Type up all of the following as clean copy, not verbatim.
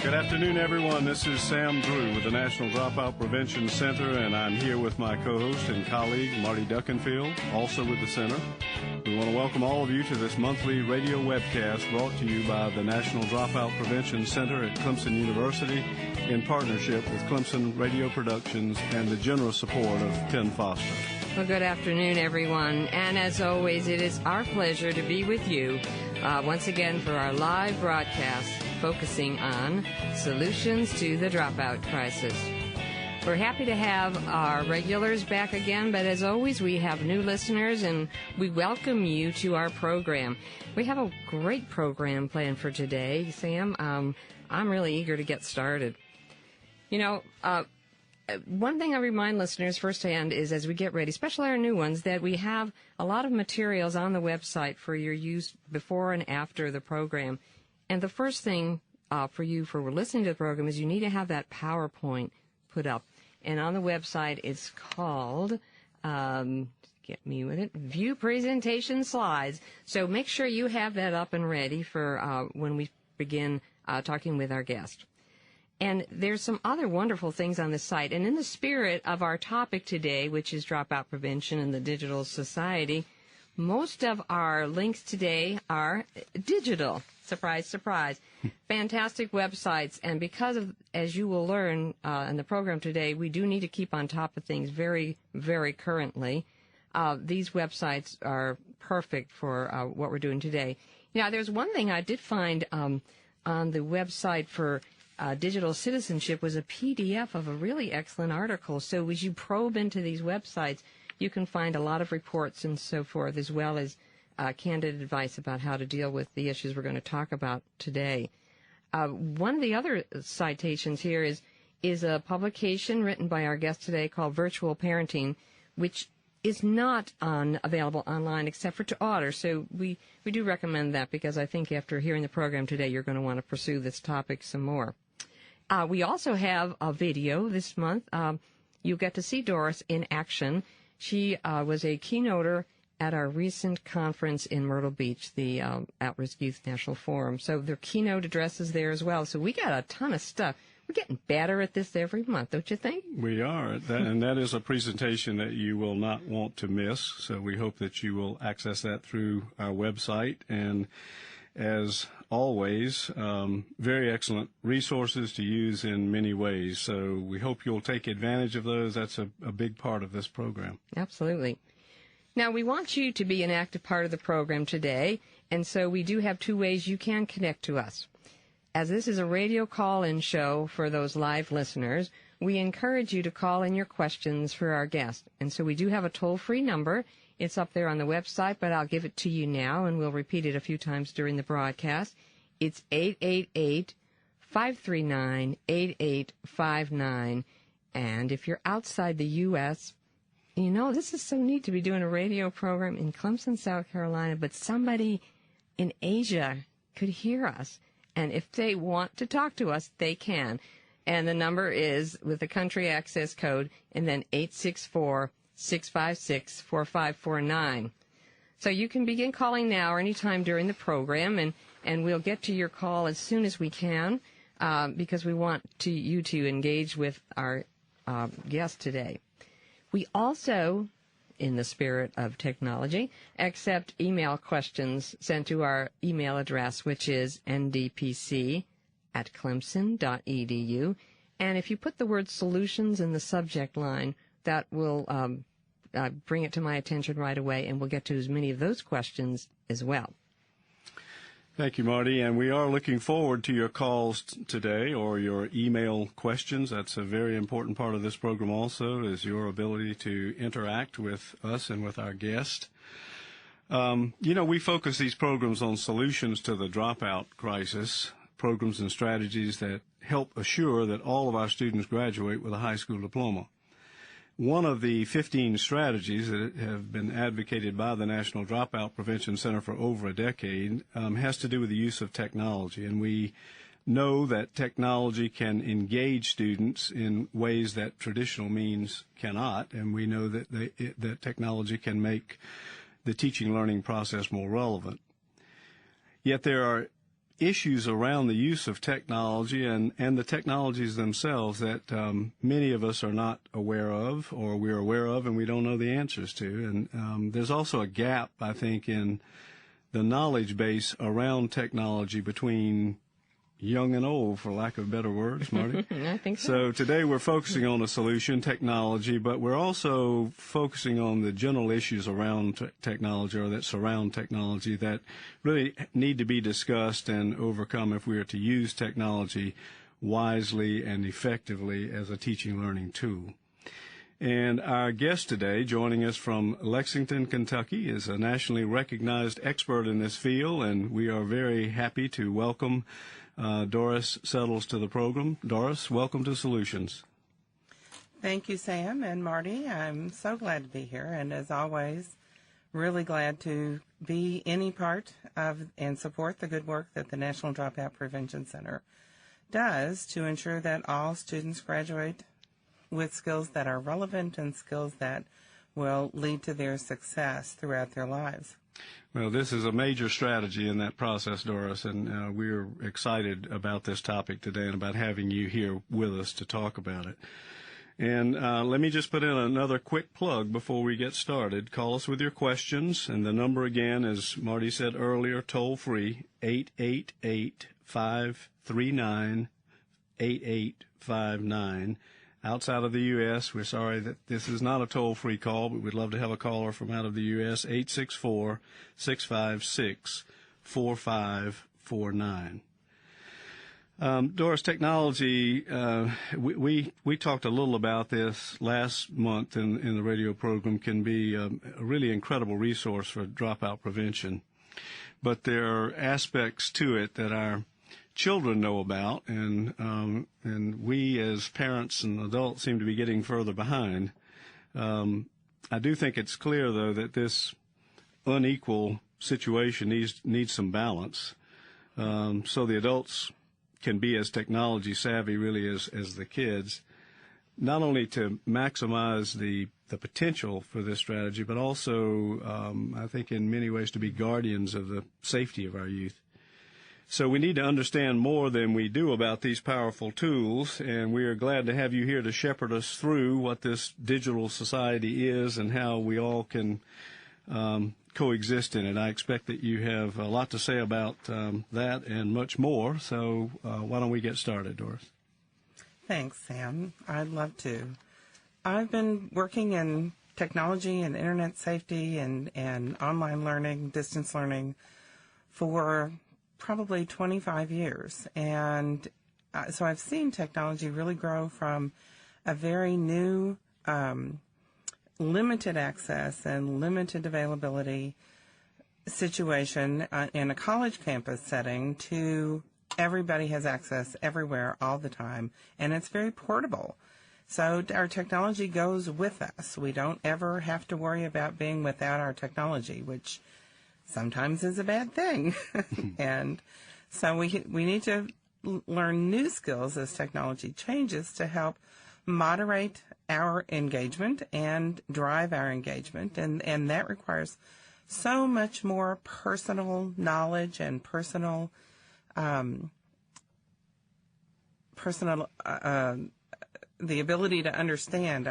Good afternoon, everyone. This is Sam Drew with the National Dropout Prevention Center, and I'm here with my co-host and colleague, Marty Duckenfield, also with the center. We want to welcome all of you to this monthly radio webcast brought to you by the National Dropout Prevention Center at Clemson University in partnership with Clemson Radio Productions and the generous support of Ken Foster. Well, good afternoon, everyone. And as always, it is our pleasure to be with you once again for our live broadcast focusing on solutions to the dropout crisis. We're happy to have our regulars back again, but as always, we have new listeners, and we welcome you to our program. We have a great program planned for today, Sam. I'm really eager to get started. You know, one thing I remind listeners firsthand is as we get ready, especially our new ones, that we have a lot of materials on the website for your use before and after the program. And the first thing for you for listening to the program is you need to have that PowerPoint put up. And on the website, it's called, get me with it, View Presentation Slides. So make sure you have that up and ready for when we begin talking with our guest. And there's some other wonderful things on the site. And in the spirit of our topic today, which is dropout prevention in the digital society, most of our links today are digital. Surprise, surprise. Fantastic websites. And because of, as you will learn in the program today, we do need to keep on top of things very, very currently. These websites are perfect for what we're doing today. Now, there's one thing I did find on the website for digital citizenship was a PDF of a really excellent article. So as you probe into these websites, you can find a lot of reports and so forth, as well as candid advice about how to deal with the issues we're going to talk about today. One of the other citations here is a publication written by our guest today called Virtual Parenting, which is not available online except for to order. So we do recommend that because I think after hearing the program today, you're going to want to pursue this topic some more. We also have a video this month. You'll get to see Doris in action. She was a keynoter at our recent conference in Myrtle Beach, the At-Risk Youth National Forum. So their keynote address is there as well. So we got a ton of stuff. We're getting better at this every month, don't you think? We are, and that is a presentation that you will not want to miss. So we hope that you will access that through our website. And as always, very excellent resources to use in many ways. So we hope you'll take advantage of those. That's a big part of this program. Absolutely. Now, we want you to be an active part of the program today, and so we do have two ways you can connect to us. As this is a radio call-in show for those live listeners, we encourage you to call in your questions for our guest. And so we do have a toll-free number. It's up there on the website, but I'll give it to you now, and we'll repeat it a few times during the broadcast. It's 888-539-8859. And if you're outside the U.S., you know, this is so neat to be doing a radio program in Clemson, South Carolina, but somebody in Asia could hear us. And if they want to talk to us, they can. And the number is with the country access code and then 864-656-4549. So you can begin calling now or anytime during the program, and we'll get to your call as soon as we can because we want you to engage with our guest today. We also, in the spirit of technology, accept email questions sent to our email address, which is ndpc@clemson.edu. And if you put the word solutions in the subject line, that will bring it to my attention right away, and we'll get to as many of those questions as well. Thank you, Marty. And we are looking forward to your calls today or your email questions. That's a very important part of this program also, is your ability to interact with us and with our guest. We focus these programs on solutions to the dropout crisis, programs and strategies that help assure that all of our students graduate with a high school diploma. One of the 15 strategies that have been advocated by the National Dropout Prevention Center for over a decade has to do with the use of technology. And we know that technology can engage students in ways that traditional means cannot. And we know that that technology can make the teaching learning process more relevant. Yet there are issues around the use of technology and the technologies themselves that many of us are not aware of, or we're aware of and we don't know the answers to. And there's also a gap, I think, in the knowledge base around technology between young and old, for lack of better words, Marty. I think so. So today we're focusing on a solution, technology, but we're also focusing on the general issues around technology, or that surround technology, that really need to be discussed and overcome if we are to use technology wisely and effectively as a teaching learning tool. And our guest today, joining us from Lexington, Kentucky, is a nationally recognized expert in this field, and we are very happy to welcome Doris Settles to the program. Doris, welcome to Solutions. Thank you, Sam and Marty. I'm so glad to be here, and as always, really glad to be any part of and support the good work that the National Dropout Prevention Center does to ensure that all students graduate with skills that are relevant and skills that will lead to their success throughout their lives. Well, this is a major strategy in that process, Doris, and we're excited about this topic today and about having you here with us to talk about it. And let me just put in another quick plug before we get started. Call us with your questions, and the number again, as Marty said earlier, toll-free, 888-539-8859. Outside of the U.S., we're sorry that this is not a toll-free call, but we'd love to have a caller from out of the U.S., 864-656-4549. Doris, technology, we talked a little about this last month in the radio program, can be a really incredible resource for dropout prevention. But there are aspects to it that our children know about, and we as parents and adults seem to be getting further behind. I do think it's clear, though, that this unequal situation needs some balance, so the adults can be as technology savvy really as the kids, not only to maximize the potential for this strategy, but also I think in many ways to be guardians of the safety of our youth. So we need to understand more than we do about these powerful tools, and we are glad to have you here to shepherd us through what this digital society is and how we all can coexist in it. I expect that you have a lot to say about that and much more, so why don't we get started, Doris? Thanks, Sam. I'd love to. I've been working in technology and internet safety and online learning, distance learning for probably 25 years. And so I've seen technology really grow from a very new, limited access and limited availability situation in a college campus setting to everybody has access everywhere all the time, and it's very portable. So our technology goes with us. We don't ever have to worry about being without our technology, which sometimes is a bad thing. And so we need to learn new skills as technology changes to help moderate our engagement and drive our engagement. And that requires so much more personal knowledge and personal the ability to understand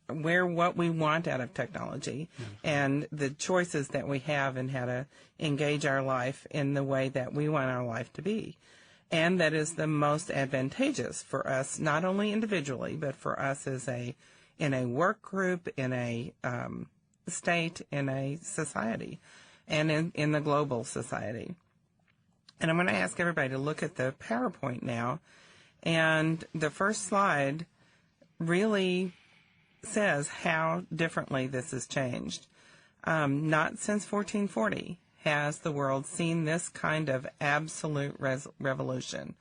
what we want out of technology and the choices that we have and how to engage our life in the way that we want our life to be. And that is the most advantageous for us, not only individually, but for us in a work group, in a state, in a society, and in the global society. And I'm going to ask everybody to look at the PowerPoint now. And the first slide really says how differently this has changed. Not since 1440 has the world seen this kind of absolute revolution.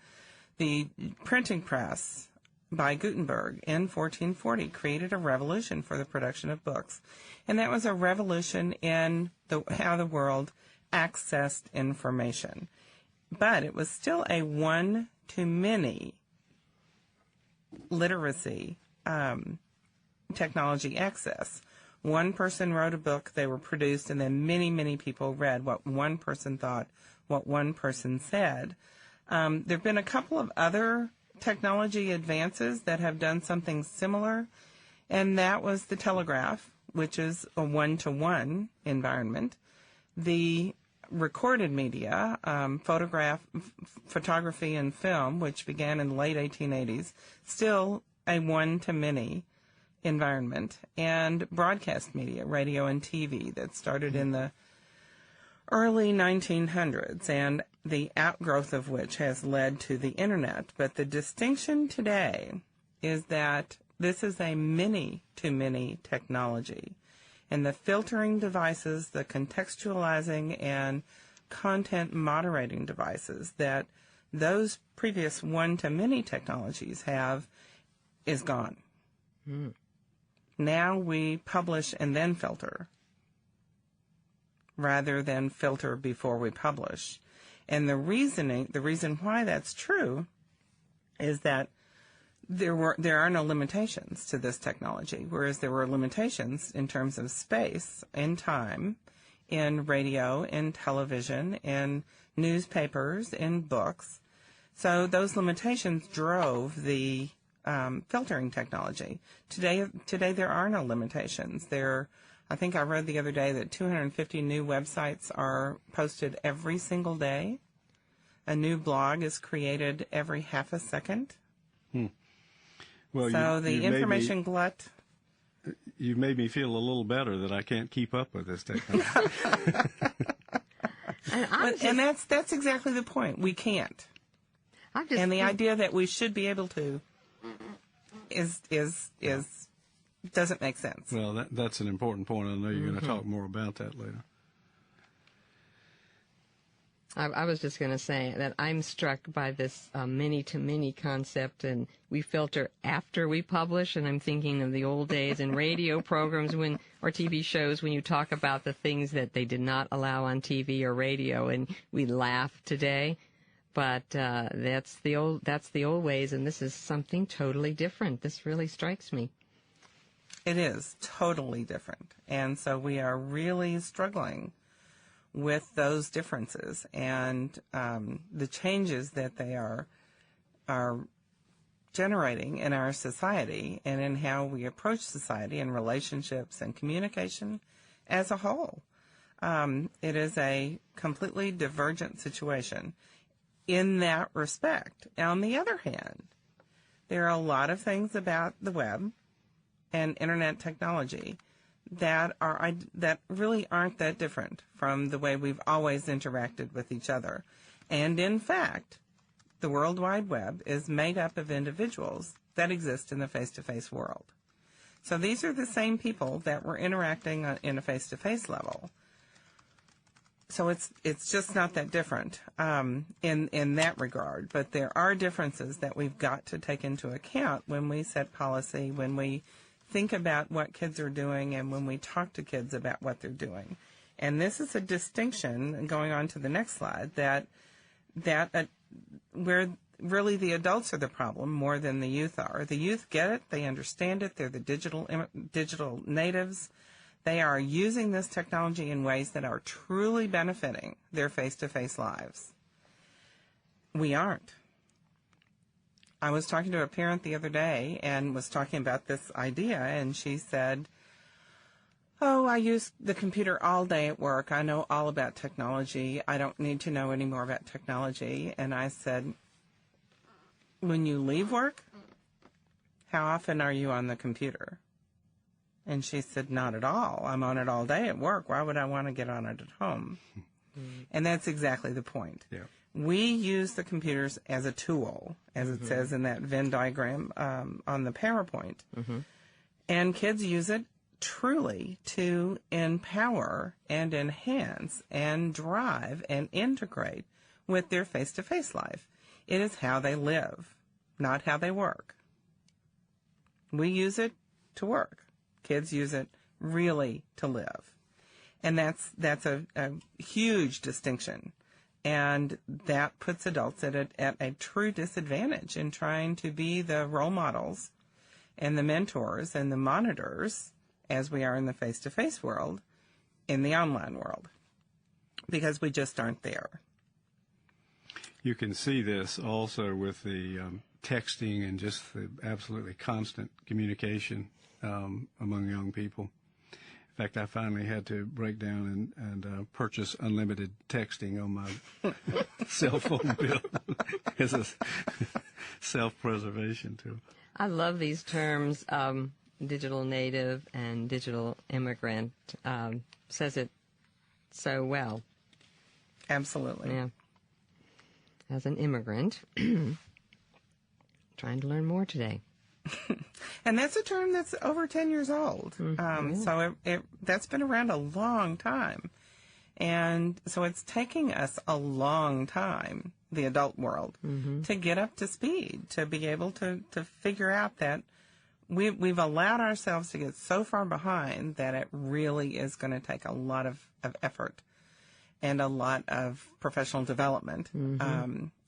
The printing press by Gutenberg in 1440 created a revolution for the production of books. And that was a revolution in how the world accessed information. But it was still a one-to-many literacy technology access. One person wrote a book, they were produced, and then many, many people read what one person thought, what one person said. There have been a couple of other technology advances that have done something similar, and that was the Telegraph, which is a one-to-one environment. The recorded media, photography and film, which began in the late 1880s, still a one-to-many environment, and broadcast media, radio and TV, that started in the early 1900s, and the outgrowth of which has led to the Internet. But the distinction today is that this is a many-to-many technology, and the filtering devices, the contextualizing and content moderating devices that those previous one-to-many technologies have is gone. Mm. Now we publish and then filter, rather than filter before we publish. And the reason why that's true is that there are no limitations to this technology, whereas there were limitations in terms of space and time in radio, in television, in newspapers, in books. So those limitations drove the filtering technology. Today there are no limitations. I think I read the other day that 250 new websites are posted every single day. A new blog is created every half a second. Well, so the information glut. You've made me feel a little better that I can't keep up with this technology. and that's exactly the point. We can't. And the idea that we should be able to is doesn't make sense. Well, that's an important point. I know you're going to talk more about that later. I was just going to say that I'm struck by this many-to-many concept, and we filter after we publish, and I'm thinking of the old days in radio programs or TV shows when you talk about the things that they did not allow on TV or radio, and we laugh today. But that's the old ways, and this is something totally different. This really strikes me. It is totally different, and so we are really struggling with those differences and the changes that they are generating in our society and in how we approach society and relationships and communication as a whole. It is a completely divergent situation in that respect. On the other hand, there are a lot of things about the web and internet technology that really aren't that different from the way we've always interacted with each other. And in fact, the World Wide Web is made up of individuals that exist in the face-to-face world. So these are the same people that were interacting in a face-to-face level. So it's just not that different in that regard. But there are differences that we've got to take into account when we set policy, when we think about what kids are doing, and when we talk to kids about what they're doing. And this is a distinction, going on to the next slide, that where really the adults are the problem more than the youth are. The youth get it, they understand it, they're the digital natives. They are using this technology in ways that are truly benefiting their face-to-face lives. We aren't. I was talking to a parent the other day and was talking about this idea, and she said, "Oh, I use the computer all day at work. I know all about technology. I don't need to know any more about technology." And I said, "When you leave work, how often are you on the computer?" And she said, "Not at all. I'm on it all day at work. Why would I want to get on it at home?" And that's exactly the point. Yeah. We use the computers as a tool, as it says in that Venn diagram on the PowerPoint. And kids use it truly to empower and enhance and drive and integrate with their face-to-face life. It is how they live, not how they work. We use it to work. Kids use it really to live. And that's a huge distinction. And that puts adults at a true disadvantage in trying to be the role models and the mentors and the monitors as we are in the face-to-face world in the online world, because we just aren't there. You can see this also with the texting and just the absolutely constant communication among young people. In fact, I finally had to break down and purchase unlimited texting on my cell phone bill as a self-preservation tool. I love these terms, digital native and digital immigrant. Says it so well. Absolutely. Yeah. As an immigrant, trying to learn more today. And that's a term that's over 10 years old. So that's been around a long time. And so it's taking us a long time, the adult world, to get up to speed, to be able to figure out that we've allowed ourselves to get so far behind that it really is going to take a lot of effort and a lot of professional development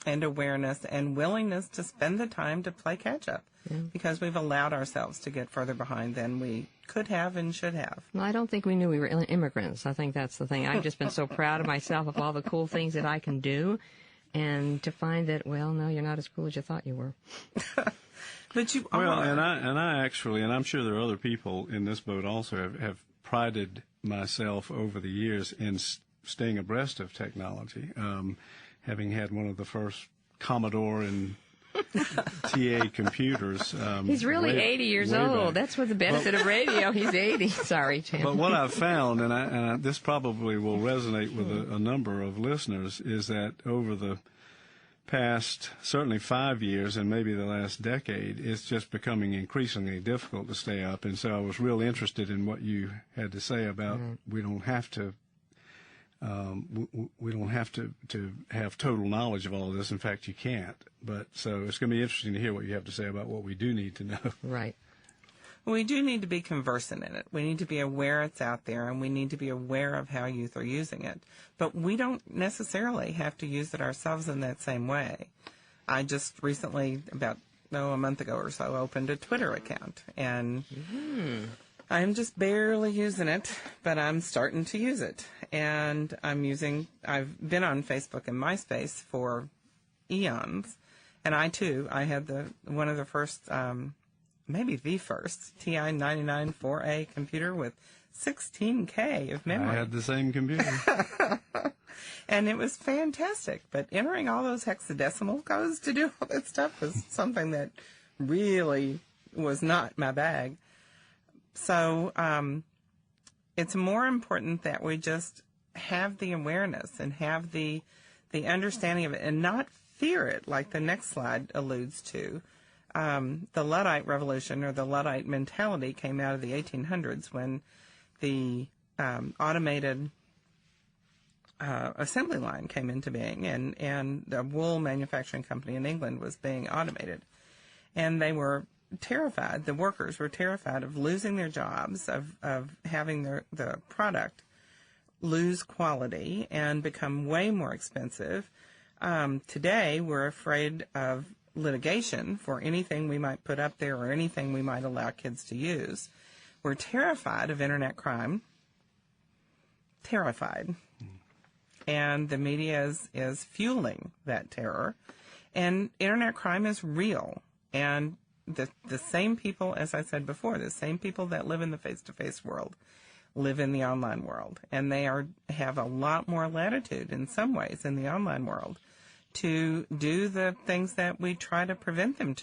and awareness and willingness to spend the time to play catch-up. Because we've allowed ourselves to get further behind than we could have and should have. Well, I don't think we knew we were immigrants. I think that's the thing. I've just been so proud of myself of all the cool things that I can do, and to find that, well, no, you're not as cool as you thought you were. But you are. Well, and I actually, and I'm sure there are other people in this boat also, have prided myself over the years in staying abreast of technology, having had one of the first Commodore and TA computers. He's really 80 years old. That's what the benefit of radio. He's 80. Sorry, Tim. But what I've found, and this probably will resonate with a number of listeners, is that over the past certainly 5 years and maybe the last decade, it's just becoming increasingly difficult to stay up. And so I was real interested in what you had to say about we don't have to to have total knowledge of all of this. In fact, you can't. But so it's going to be interesting to hear what you have to say about what we do need to know. Right. We do need to be conversant in it. We need to be aware it's out there, and we need to be aware of how youth are using it. But we don't necessarily have to use it ourselves in that same way. I just recently, about a month ago or so, opened a Twitter account, and I'm just barely using it, but I'm starting to use it. And I've been on Facebook and MySpace for eons, and I had one of the first, maybe the first, TI 99 4A computer with 16K of memory. I had the same computer. And it was fantastic, but entering all those hexadecimal codes to do all that stuff was something that really was not my bag. So it's more important that we just have the awareness and have the understanding of it and not fear it, like the next slide alludes to. The Luddite Revolution, or the Luddite mentality, came out of the 1800s when the automated assembly line came into being, and the wool manufacturing company in England was being automated. And they were terrified, the workers were terrified of losing their jobs, of having the product lose quality and become way more expensive. Today, we're afraid of litigation for anything we might put up there or anything we might allow kids to use. We're terrified of internet crime. Terrified. And the media is fueling that terror. And internet crime is real. And the same people, as I said before, the same people that live in the face-to-face world live in the online world. And they have a lot more latitude in some ways in the online world to do the things that we try to prevent them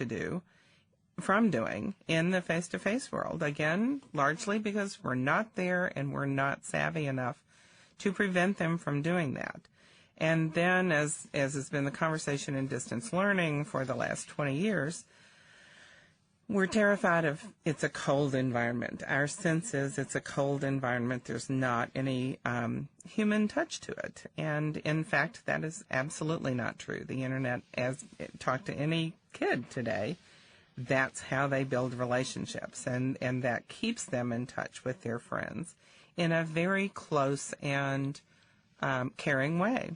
from doing in the face-to-face world. Again, largely because we're not there and we're not savvy enough to prevent them from doing that. And then, as has been the conversation in distance learning for the last 20 years, we're terrified of it's a cold environment. Our sense is it's a cold environment. There's not any human touch to it. And, in fact, that is absolutely not true. The Internet, talk to any kid today, that's how they build relationships. And that keeps them in touch with their friends in a very close and caring way.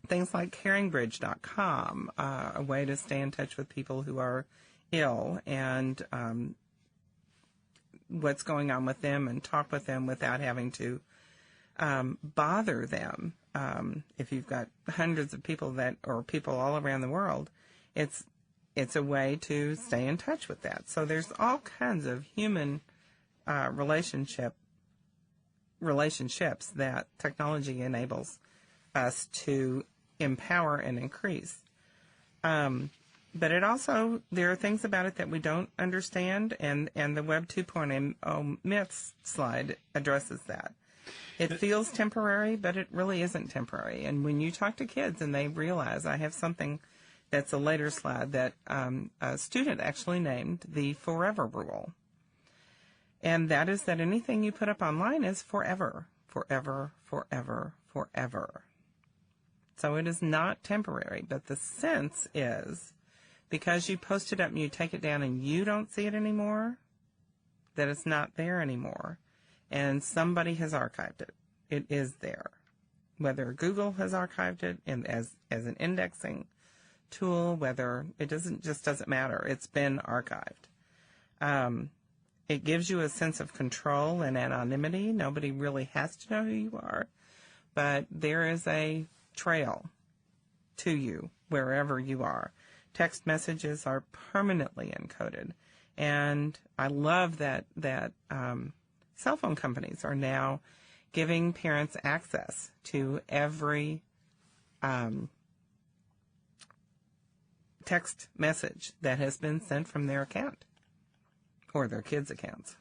Things like caringbridge.com, a way to stay in touch with people who are ill, and what's going on with them and talk with them without having to bother them. If you've got hundreds of people or people all around the world, it's a way to stay in touch with that. So there's all kinds of human relationships that technology enables us to empower and increase. But there are things about it that we don't understand, and the Web 2.0 myths slide addresses that. It feels temporary, but it really isn't temporary. And when you talk to kids and they realize, I have something that's a later slide that a student actually named the forever rule. And that is that anything you put up online is forever, forever, forever, forever. So it is not temporary, but the sense is because you post it up and you take it down and you don't see it anymore, that it's not there anymore. And somebody has archived it. It is there. Whether Google has archived it as an indexing tool, whether it doesn't matter. It's been archived. It gives you a sense of control and anonymity. Nobody really has to know who you are, but there is a trail to you wherever you are. Text messages are permanently encoded, and I love that cell phone companies are now giving parents access to every text message that has been sent from their account or their kids' accounts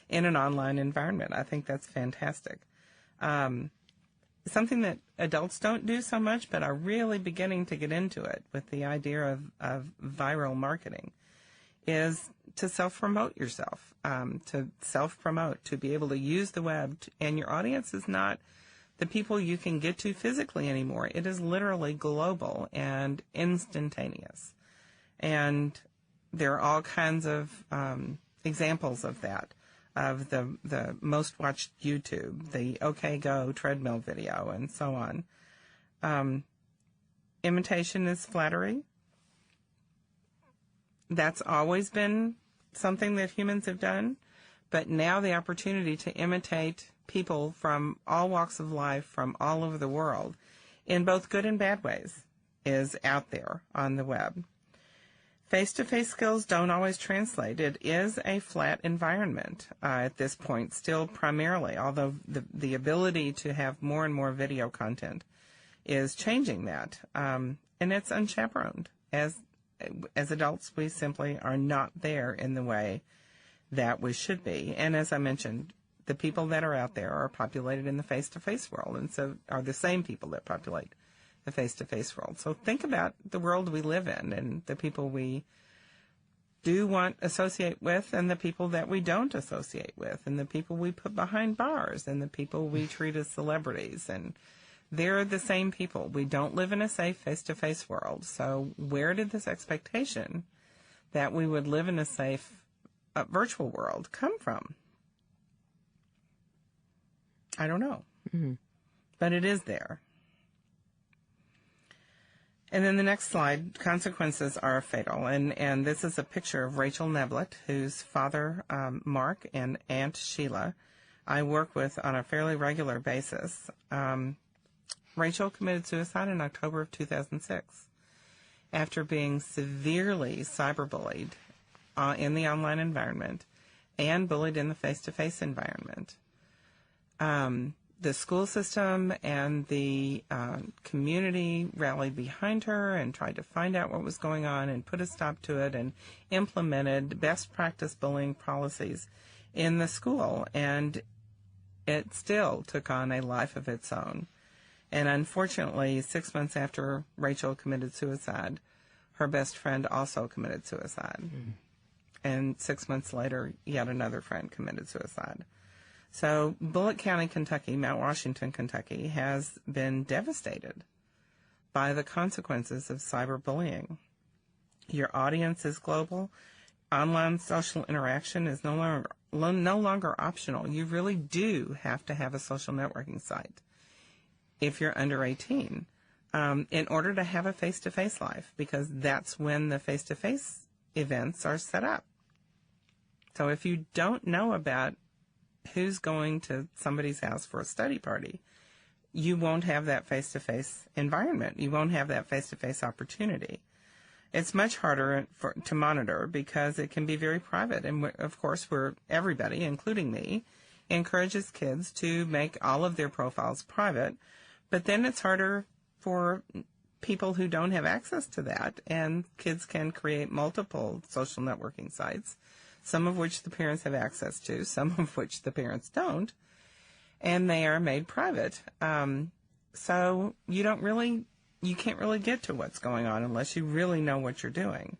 in an online environment. I think that's fantastic. Something that adults don't do so much, but are really beginning to get into it with the idea of viral marketing, is to self-promote yourself, to be able to use the web. And your audience is not the people you can get to physically anymore. It is literally global and instantaneous. And there are all kinds of examples of that, of the most watched YouTube, the OK Go treadmill video, and so on. Imitation is flattery. That's always been something that humans have done, but now the opportunity to imitate people from all walks of life, from all over the world, in both good and bad ways, is out there on the web. Face-to-face skills don't always translate. It is a flat environment at this point, still primarily, although the ability to have more and more video content is changing that. And it's unchaperoned. As adults, we simply are not there in the way that we should be. And as I mentioned, the people that are out there are populated in the face-to-face world, and so are the same people that populate the face-to-face world. So think about the world we live in and the people we do want to associate with and the people that we don't associate with and the people we put behind bars and the people we treat as celebrities. And they're the same people. We don't live in a safe face-to-face world. So where did this expectation that we would live in a safe virtual world come from? I don't know. Mm-hmm. But it is there. And then the next slide, consequences are fatal. And this is a picture of Rachel Neblett, whose father, Mark, and Aunt Sheila, I work with on a fairly regular basis. Rachel committed suicide in October of 2006 after being severely cyberbullied in the online environment and bullied in the face-to-face environment. The school system and the community rallied behind her and tried to find out what was going on and put a stop to it and implemented best practice bullying policies in the school. And it still took on a life of its own. And unfortunately, 6 months after Rachel committed suicide, her best friend also committed suicide. Mm-hmm. And 6 months later, yet another friend committed suicide. So Bullitt County, Kentucky, Mount Washington, Kentucky, has been devastated by the consequences of cyberbullying. Your audience is global. Online social interaction is no longer optional. You really do have to have a social networking site if you're under 18 in order to have a face-to-face life, because that's when the face-to-face events are set up. So if you don't know about who's going to somebody's house for a study party, you won't have that face-to-face environment. You won't have that face-to-face opportunity. It's much harder to monitor because it can be very private. And of course, everybody, including me, encourages kids to make all of their profiles private. But then it's harder for people who don't have access to that. And kids can create multiple social networking sites, some of which the parents have access to, some of which the parents don't. And they are made private. So you can't really get to what's going on unless you really know what you're doing.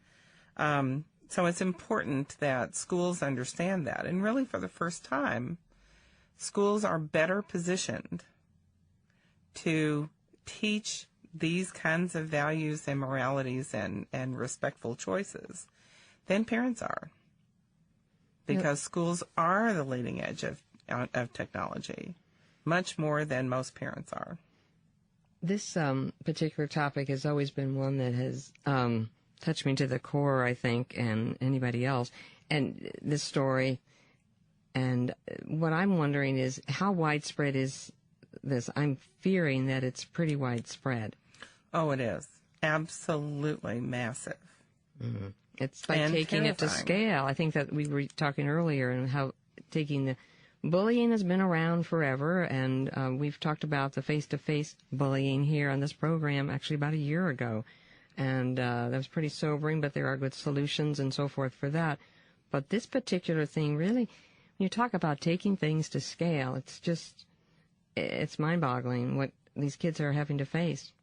So it's important that schools understand that. And really, for the first time, schools are better positioned to teach these kinds of values and moralities and respectful choices than parents are. Because schools are the leading edge of technology, much more than most parents are. This particular topic has always been one that has touched me to the core, I think, and anybody else. And this story, and what I'm wondering is how widespread is this? I'm fearing that it's pretty widespread. Oh, it is. Absolutely massive. Mm-hmm. It's like taking it to scale. I think that we were talking earlier and how taking the bullying has been around forever, and we've talked about the face-to-face bullying here on this program actually about a year ago, and that was pretty sobering, but there are good solutions and so forth for that. But this particular thing, really, when you talk about taking things to scale, it's mind-boggling what these kids are having to face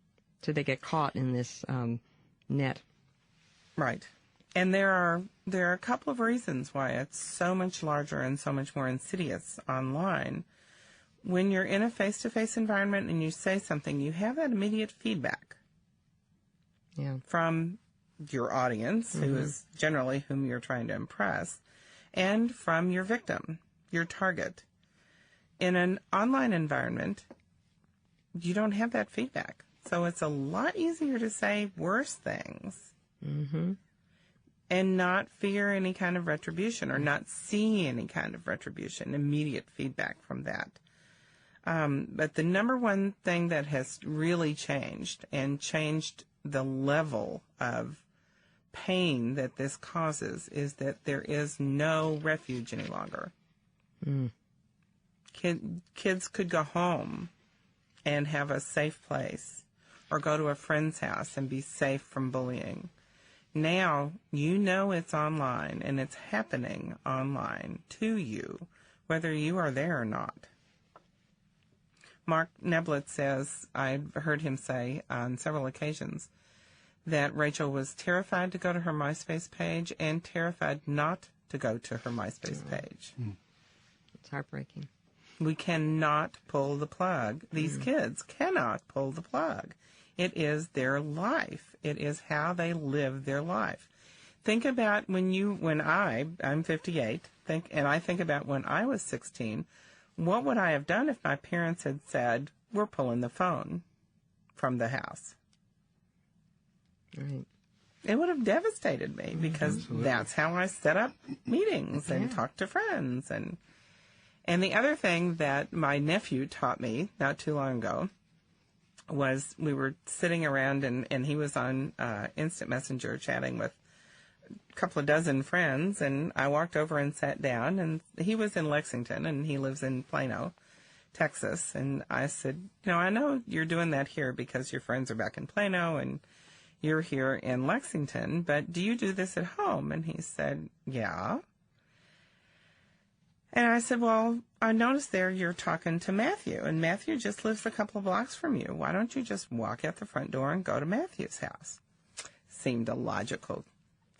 so they get caught in this net. Right. And there are a couple of reasons why it's so much larger and so much more insidious online. When you're in a face-to-face environment and you say something, you have that immediate feedback from your audience, who is generally whom you're trying to impress, and from your victim, your target. In an online environment, you don't have that feedback. So it's a lot easier to say worse things. Mm-hmm. And not fear any kind of retribution or not see any kind of retribution, immediate feedback from that. But the number one thing that has really changed and changed the level of pain that this causes is that there is no refuge any longer. Mm. Kids could go home and have a safe place or go to a friend's house and be safe from bullying. Now, you know it's online, and it's happening online to you, whether you are there or not. Mark Neblett says, I've heard him say on several occasions, that Rachel was terrified to go to her MySpace page and terrified not to go to her MySpace page. It's heartbreaking. We cannot pull the plug. These kids cannot pull the plug. It is their life. It is how they live their life. Think about I'm 58, and I think about when I was 16, what would I have done if my parents had said, we're pulling the phone from the house? Right. It would have devastated me because that's how I set up meetings and talked to friends. And the other thing that my nephew taught me not too long ago was we were sitting around and he was on Instant Messenger chatting with a couple of dozen friends, and I walked over and sat down, and he was in Lexington and he lives in Plano, Texas, and I said, I know you're doing that here because your friends are back in Plano and you're here in Lexington, but do you do this at home? And he said, yeah. And I said, well, I noticed there you're talking to Matthew, and Matthew just lives a couple of blocks from you. Why don't you just walk out the front door and go to Matthew's house? Seemed a logical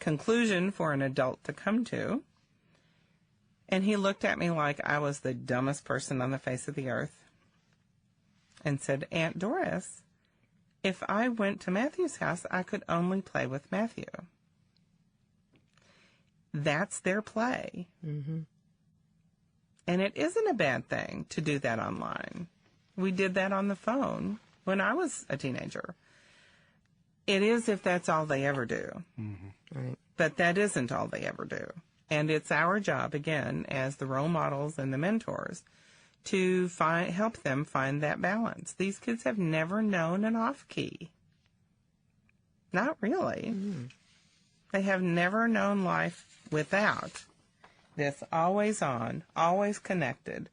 conclusion for an adult to come to. And he looked at me like I was the dumbest person on the face of the earth and said, Aunt Doris, if I went to Matthew's house, I could only play with Matthew. That's their play. Mm-hmm. And it isn't a bad thing to do that online. We did that on the phone when I was a teenager. It is if that's all they ever do. Mm-hmm. Right. But that isn't all they ever do. And it's our job, again, as the role models and the mentors, to help them find that balance. These kids have never known an off key. Not really. Mm-hmm. They have never known life without this always on, always connected,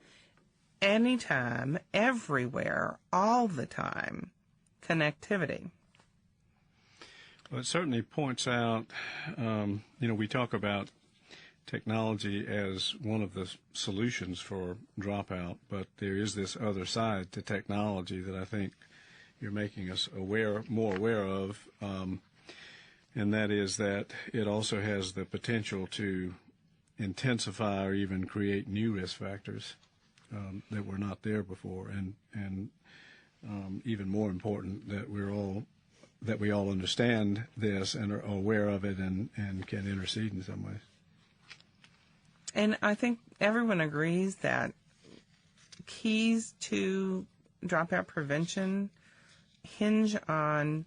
anytime, everywhere, all the time connectivity. Well, it certainly points out, we talk about technology as one of the solutions for dropout, but there is this other side to technology that I think you're making us more aware of, and that is that it also has the potential to intensify or even create new risk factors that were not there before, and even more important that we all understand this and are aware of it and can intercede in some ways. And I think everyone agrees that keys to dropout prevention hinge on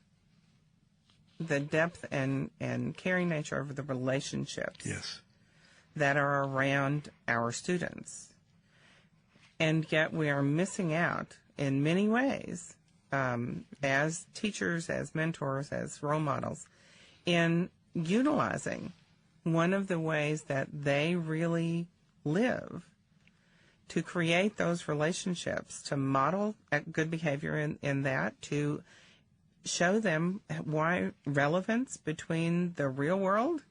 the depth and caring nature of the relationships that are around our students. And yet we are missing out in many ways as teachers, as mentors, as role models, in utilizing one of the ways that they really live to create those relationships, to model good behavior in that, to show them why relevance between the real world,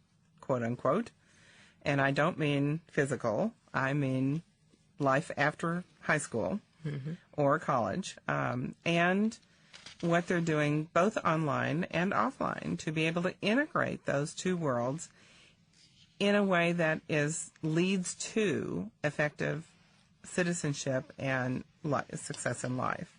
quote unquote, and I don't mean physical, I mean life after high school or college, and what they're doing both online and offline to be able to integrate those two worlds in a way that leads to effective citizenship and success in life.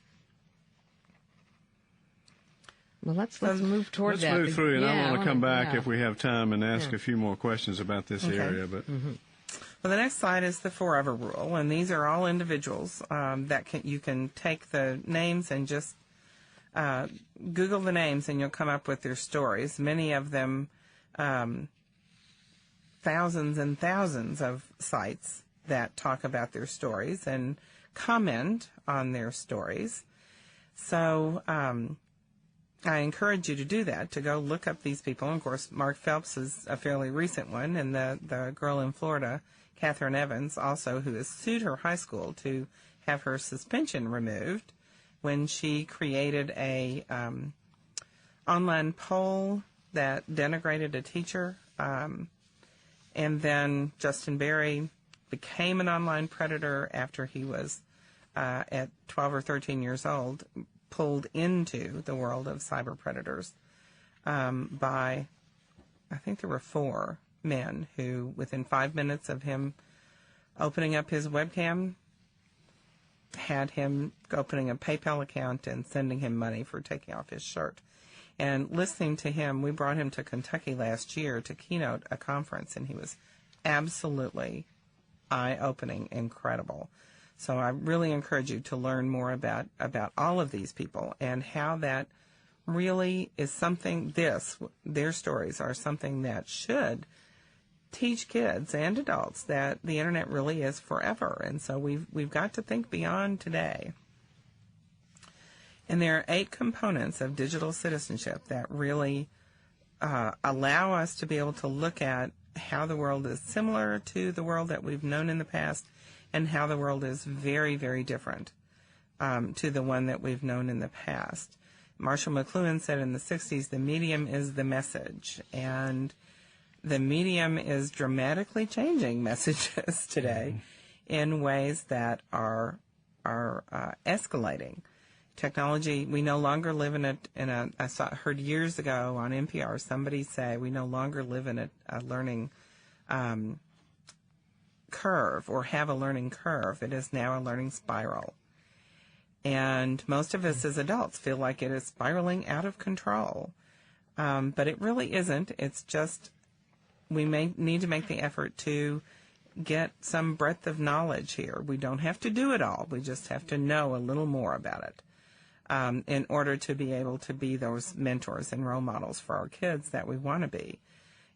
Well, let's move toward that. Let's move through, and I want to come back if we have time and ask a few more questions about this area. But well, the next slide is the forever rule, and these are all individuals that you can take the names and just Google the names, and you'll come up with their stories. Many of them, thousands and thousands of sites that talk about their stories and comment on their stories. So I encourage you to do that, to go look up these people. And of course, Mark Phelps is a fairly recent one, and the girl in Florida, Catherine Evans, also, who has sued her high school to have her suspension removed when she created a online poll that denigrated a teacher. And then Justin Berry became an online predator after he was, at 12 or 13 years old, pulled into the world of cyber predators by, I think there were 4 men who, within 5 minutes of him opening up his webcam, had him opening a PayPal account and sending him money for taking off his shirt. And listening to him, we brought him to Kentucky last year to keynote a conference, and he was absolutely eye-opening, incredible. So I really encourage you to learn more about all of these people and how that really is something, their stories are something that should teach kids and adults that the internet really is forever. And so we've got to think beyond today. And there are 8 components of digital citizenship that really allow us to be able to look at how the world is similar to the world that we've known in the past and how the world is very, very different to the one that we've known in the past. Marshall McLuhan said in the 60s, the medium is the message. And the medium is dramatically changing messages today in ways that are escalating. Technology, we no longer live I heard years ago on NPR somebody say we no longer live in a learning curve or have a learning curve. It is now a learning spiral. And most of us as adults feel like it is spiraling out of control. But it really isn't. It's just we may need to make the effort to get some breadth of knowledge here. We don't have to do it all. We just have to know a little more about it in order to be able to be those mentors and role models for our kids that we want to be.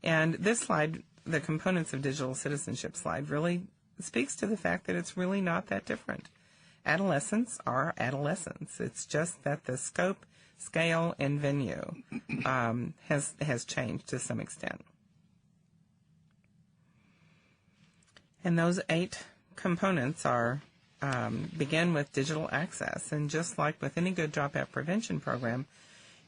And this slide the components of digital citizenship slide really speaks to the fact that it's really not that different. Adolescents are adolescents. It's just that the scope, scale, and venue has changed to some extent. And those 8 components are begin with digital access. And just like with any good dropout prevention program,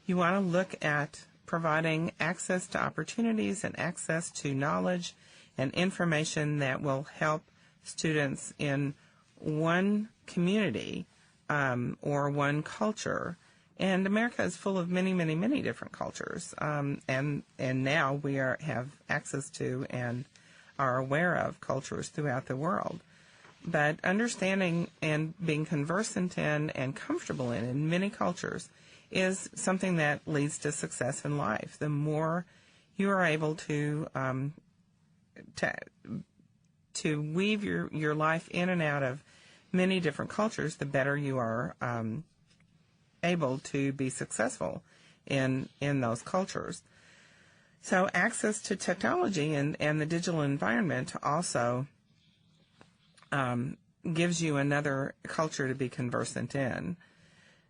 you want to look at providing access to opportunities and access to knowledge and information that will help students in one community or one culture. And America is full of many, many, many different cultures. And now we have access to and are aware of cultures throughout the world. But understanding and being conversant in and comfortable in many cultures is something that leads to success in life. The more you are able to weave your life in and out of many different cultures, the better you are able to be successful in those cultures. So access to technology and the digital environment also gives you another culture to be conversant in.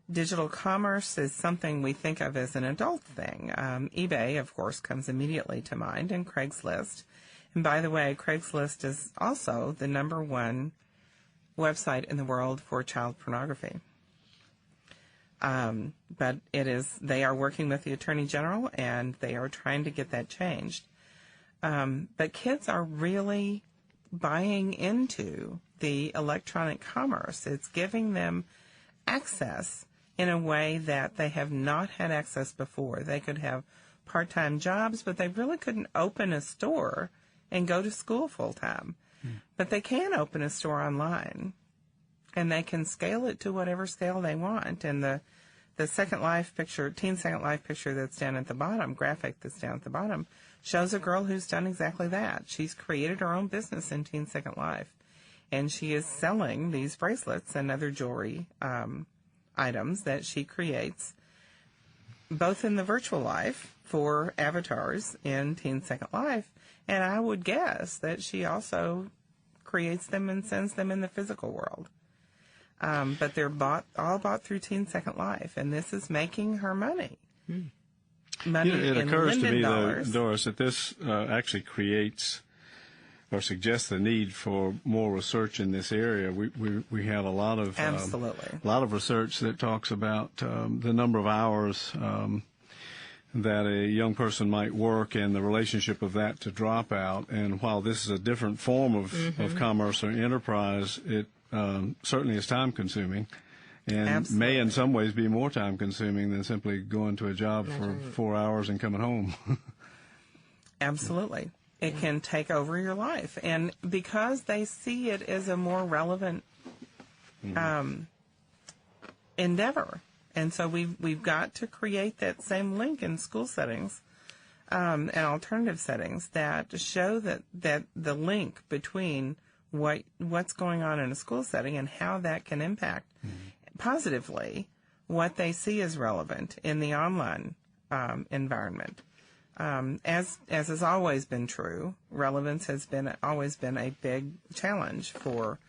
Digital commerce is something we think of as an adult thing. eBay, of course, comes immediately to mind, and Craigslist. And by the way, Craigslist is also the #1 website in the world for child pornography. But they are working with the Attorney General, and they are trying to get that changed. But kids are really buying into the electronic commerce. It's giving them access in a way that they have not had access before. They could have part-time jobs, but they really couldn't open a store and go to school full-time. But they can open a store online, and they can scale it to whatever scale they want. And the Second Life picture, Teen Second Life picture that's down at the bottom, graphic that's down at the bottom, shows a girl who's done exactly that. She's created her own business in Teen Second Life, and she is selling these bracelets and other jewelry items that she creates, both in the virtual life for avatars in Teen Second Life, and I would guess that she also creates them and sends them in the physical world. But they're all bought through Teen Second Life, and this is making her money. Money it in occurs to me, though, dollars. Doris, that this actually creates or suggests the need for more research in this area. We have a lot of Absolutely. A lot of research that talks about the number of hours that a young person might work and the relationship of that to dropout. And while this is a different form of commerce or enterprise, it certainly is time-consuming and Absolutely. may in some ways be more time-consuming than simply going to a job for 4 hours and coming home. Absolutely. It can take over your life. And because they see it as a more relevant endeavor. And so we've got to create that same link in school settings and alternative settings that show that the link between what's going on in a school setting and how that can impact positively what they see as relevant in the online environment. As has always been true, relevance has always been a big challenge for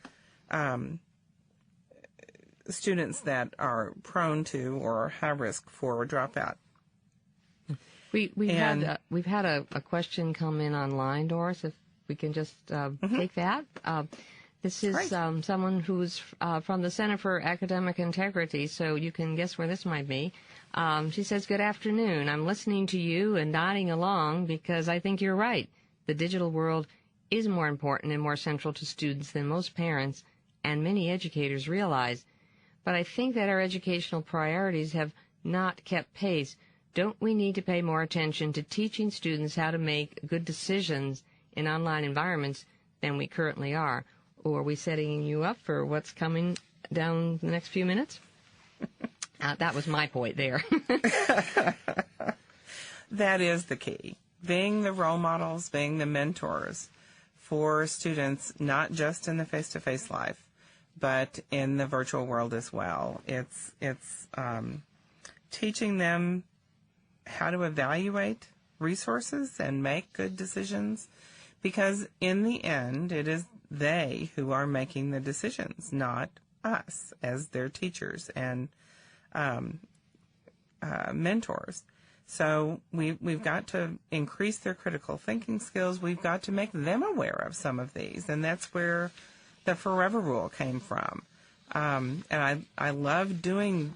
students that are prone to or high risk for dropout. We've had a question come in online, Doris. If we can just take that. This is someone who's from the Center for Academic Integrity, so you can guess where this might be. She says, "Good afternoon. I'm listening to you and nodding along because I think you're right. The digital world is more important and more central to students than most parents and many educators realize. But I think that our educational priorities have not kept pace. Don't we need to pay more attention to teaching students how to make good decisions in online environments than we currently are? Or are we setting you up for what's coming down the next few minutes?" That was my point there. That is the key. Being the role models, being the mentors for students, not just in the face-to-face life, but in the virtual world as well. It's teaching them how to evaluate resources and make good decisions, Because in the end, it is they who are making the decisions, not us as their teachers and mentors. So we've got to increase their critical thinking skills. We've got to make them aware of some of these, and that's where the forever rule came from. And I love doing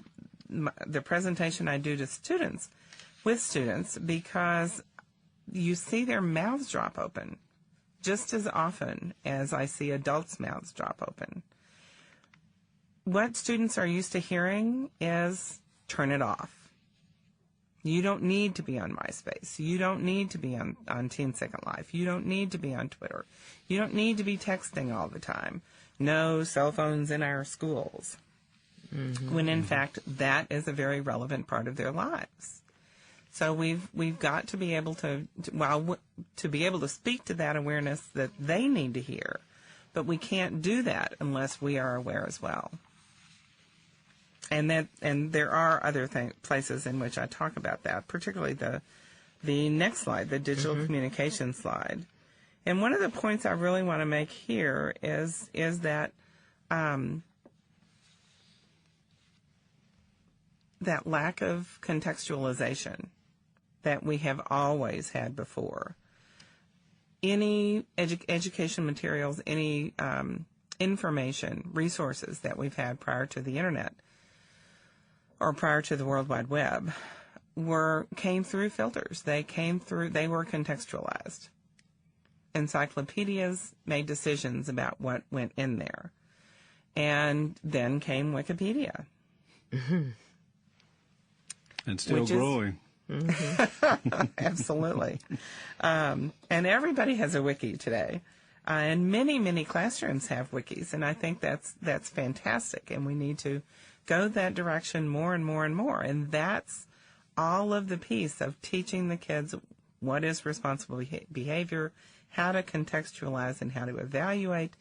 the presentation I do to students, with students, because you see their mouths drop open just as often as I see adults' mouths drop open. What students are used to hearing is, turn it off. You don't need to be on MySpace. You don't need to be on Teen Second Life. You don't need to be on Twitter. You don't need to be texting all the time. No cell phones in our schools. Mm-hmm. When in fact, that is a very relevant part of their lives. So we've got to be able to be able to speak to that awareness that they need to hear, but we can't do that unless we are aware as well. And there are other places in which I talk about that, particularly the next slide, the digital communication slide. And one of the points I really want to make here is that that lack of contextualization that we have always had before. Any education materials, any information, resources that we've had prior to the internet or prior to the World Wide Web came through filters. They were contextualized. Encyclopedias made decisions about what went in there. And then came Wikipedia. Mm-hmm. And still growing. Absolutely. And everybody has a wiki today. And many, many classrooms have wikis. And I think that's fantastic. And we need to go that direction more and more and more. And that's all of the piece of teaching the kids what is responsible behavior, how to contextualize and how to evaluate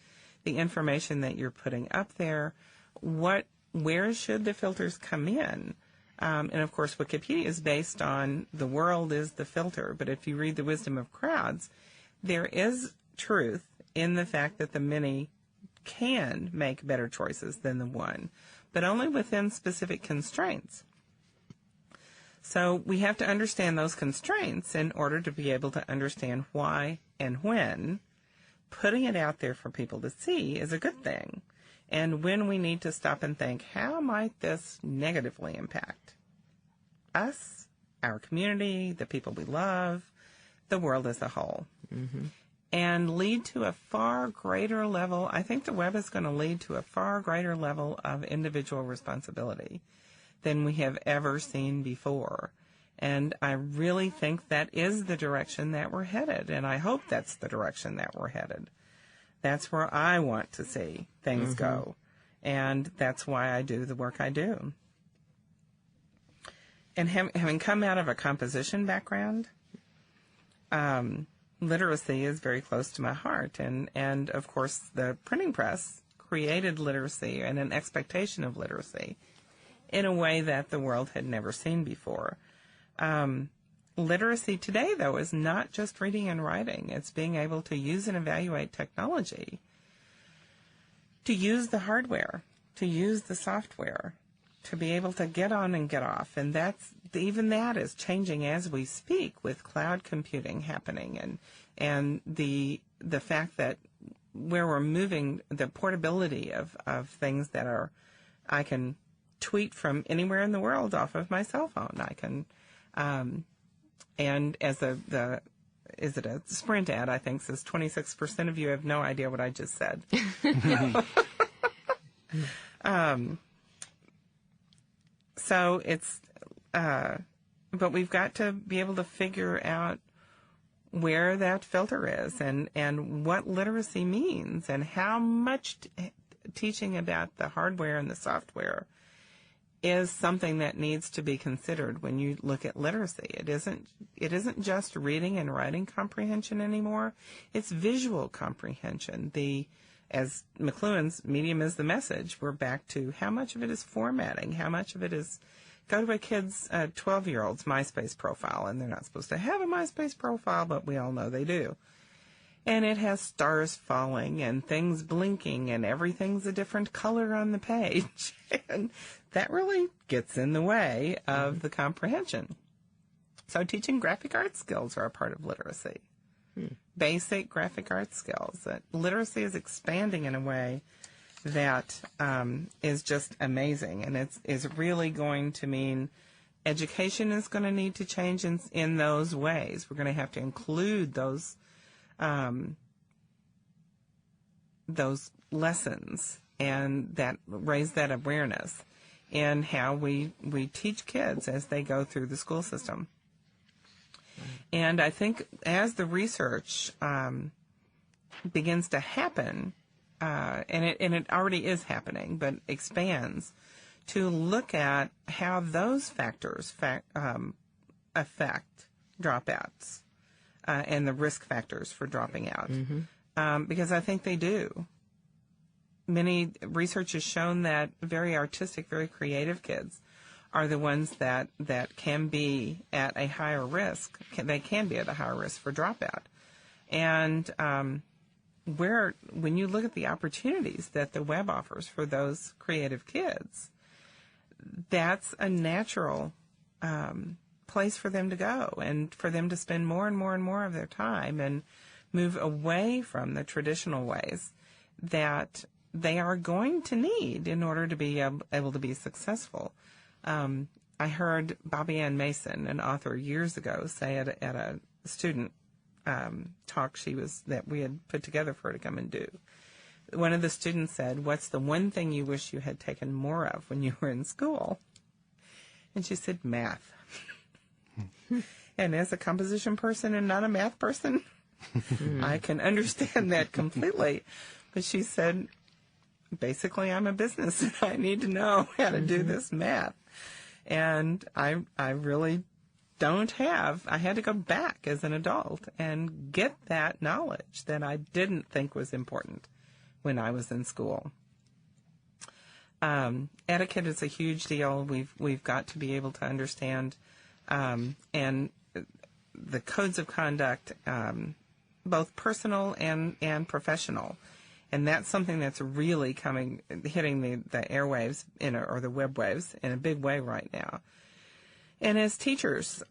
the information that you're putting up there. Where should the filters come in? And of course, Wikipedia is based on the world is the filter. But if you read The Wisdom of Crowds, there is truth in the fact that the many can make better choices than the one, but only within specific constraints. So we have to understand those constraints in order to be able to understand why and when putting it out there for people to see is a good thing. And when we need to stop and think, how might this negatively impact us, our community, the people we love, the world as a whole, and lead to a far greater level. I think the web is going to lead to a far greater level of individual responsibility than we have ever seen before. And I really think that is the direction that we're headed, and I hope that's the direction that we're headed. That's where I want to see things go, and that's why I do the work I do. And having come out of a composition background, literacy is very close to my heart, and of course the printing press created literacy and an expectation of literacy in a way that the world had never seen before. Literacy today, though, is not just reading and writing. It's being able to use and evaluate technology, to use the hardware, to use the software, to be able to get on and get off. And even that is changing as we speak with cloud computing happening and the fact that where we're moving, the portability of things that I can tweet from anywhere in the world off of my cell phone. I can, and as is it a Sprint ad, I think, says 26% of you have no idea what I just said. So it's, but we've got to be able to figure out where that filter is and what literacy means and how much teaching about the hardware and the software is something that needs to be considered when you look at literacy. It isn't just reading and writing comprehension anymore. It's visual comprehension. As McLuhan's medium is the message, we're back to how much of it is formatting, how much of it is go to a kid's 12-year-old's MySpace profile, and they're not supposed to have a MySpace profile, but we all know they do. And it has stars falling and things blinking and everything's a different color on the page. And that really gets in the way of the comprehension. So teaching graphic arts skills are a part of literacy. Basic graphic arts skills. Literacy is expanding in a way that is just amazing. And is really going to mean education is going to need to change in those ways. We're going to have to include those lessons and that raise that awareness in how we teach kids as they go through the school system. And I think as the research begins to happen, and it already is happening, but expands to look at how those factors affect dropouts and the risk factors for dropping out, because I think they do. Many research has shown that very artistic, very creative kids are the ones that can be at a higher risk. They can be at a higher risk for dropout. And when you look at the opportunities that the web offers for those creative kids, that's a natural place for them to go and for them to spend more and more and more of their time and move away from the traditional ways that they are going to need in order to be able to be successful. I heard Bobby Ann Mason, an author years ago, say at a student talk that we had put together for her to come and do. One of the students said, "What's the one thing you wish you had taken more of when you were in school?" And she said, "Math." And as a composition person and not a math person, I can understand that completely. But she said, basically, I'm a business and I need to know how to do this math. And I really don't have. I had to go back as an adult and get that knowledge that I didn't think was important when I was in school. Etiquette is a huge deal. We've got to be able to understand and the codes of conduct, both personal and professional. And that's something that's really hitting the airwaves or the web waves in a big way right now. And as teachers,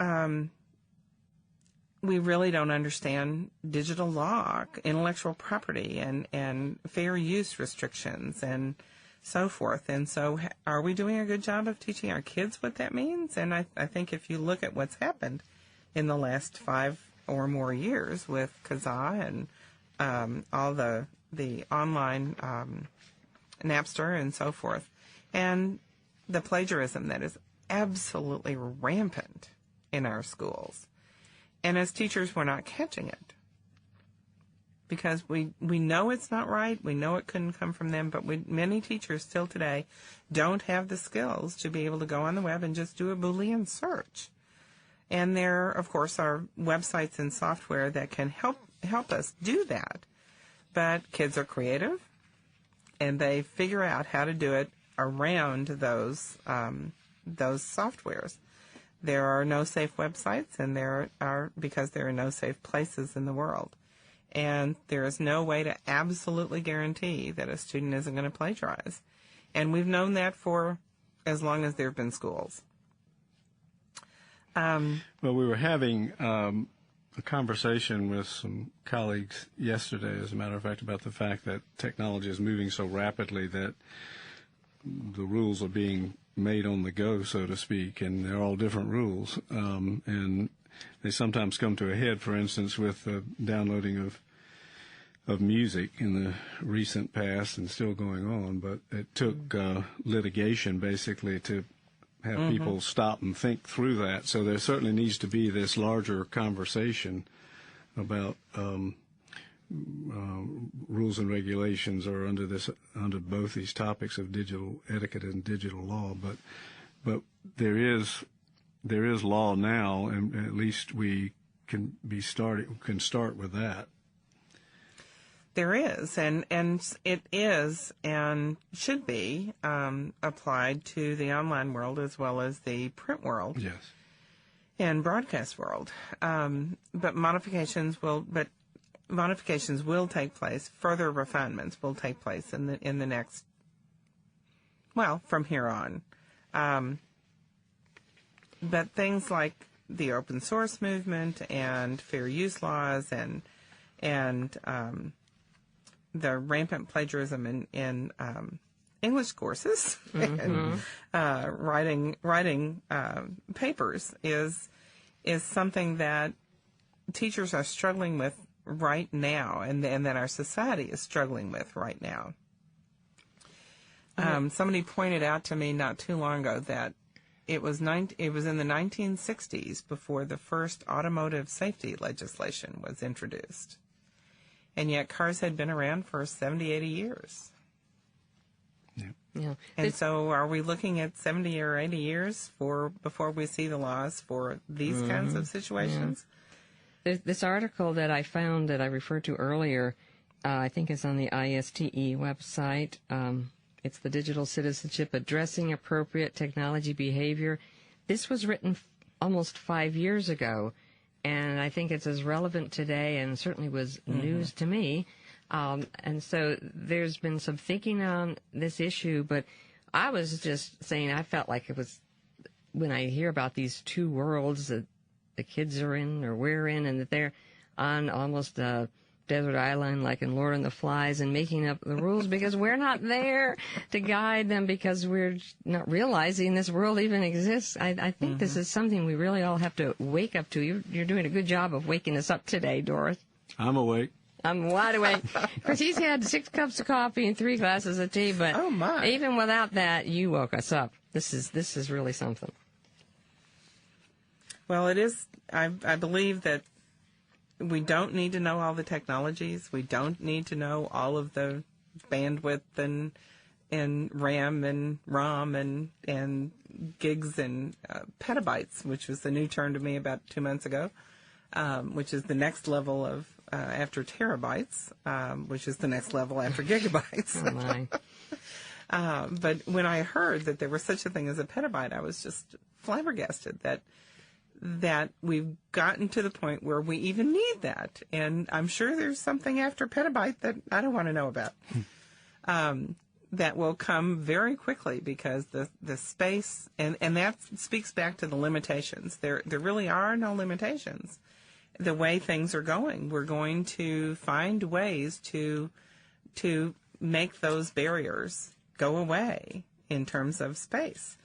we really don't understand digital law, intellectual property, and fair use restrictions and so forth. And so are we doing a good job of teaching our kids what that means? And I think if you look at what's happened in the last 5 or more years with Kazaa and all the online Napster and so forth, and the plagiarism that is absolutely rampant in our schools. And as teachers, we're not catching it because we know it's not right. We know it couldn't come from them, but many teachers still today don't have the skills to be able to go on the web and just do a Boolean search. And there, of course, are websites and software that can help us do that. But kids are creative, and they figure out how to do it around those softwares. There are no safe websites, and because there are no safe places in the world. And there is no way to absolutely guarantee that a student isn't going to plagiarize. And we've known that for as long as there have been schools. Well, we were having a conversation with some colleagues yesterday, as a matter of fact, about the fact that technology is moving so rapidly that the rules are being made on the go, so to speak, and they're all different rules. And they sometimes come to a head, for instance, with the downloading of music in the recent past and still going on. But it took litigation, basically, to have people stop and think through that. So there certainly needs to be this larger conversation about rules and regulations are under both these topics of digital etiquette and digital law. But there is law now, and at least we can start with that. There is, and it is and should be applied to the online world as well as the print world. Yes. And broadcast world. But modifications but modifications will take place, further refinements will take place in the next, well, from here on. But things like the open source movement and fair use laws and the rampant plagiarism in English courses and writing papers is something that teachers are struggling with right now, and that our society is struggling with right now. Somebody pointed out to me not too long ago that it was in the 1960s before the first automotive safety legislation was introduced. And yet cars had been around for 70, 80 years. Yeah. And so are we looking at 70 or 80 years before we see the laws for these kinds of situations? Yeah. This article that I found that I referred to earlier, I think it's on the ISTE website. It's the Digital Citizenship Addressing Appropriate Technology Behavior. This was written almost 5 years ago, and I think it's as relevant today and certainly was news to me. And so there's been some thinking on this issue, but I was just saying I felt like it was, when I hear about these two worlds that the kids are in or we're in, and that they're on almost a desert island like in Lord and the Flies and making up the rules because we're not there to guide them because we're not realizing this world even exists. I think this is something we really all have to wake up to. You're doing a good job of waking us up today, Doris. I'm awake. I'm wide awake. Because he's had 6 cups of coffee and 3 glasses of tea, but even without that, you woke us up. This is really something. Well, it is. I believe that we don't need to know all the technologies. We don't need to know all of the bandwidth and RAM and ROM and gigs and petabytes, which was the new term to me about 2 months ago, which is the next level of after terabytes, which is the next level after gigabytes. Oh my. But when I heard that there was such a thing as a petabyte, I was just flabbergasted that we've gotten to the point where we even need that. And I'm sure there's something after petabyte that I don't want to know about. That will come very quickly because the space, and that speaks back to the limitations. There really are no limitations. The way things are going, we're going to find ways to make those barriers go away in terms of space.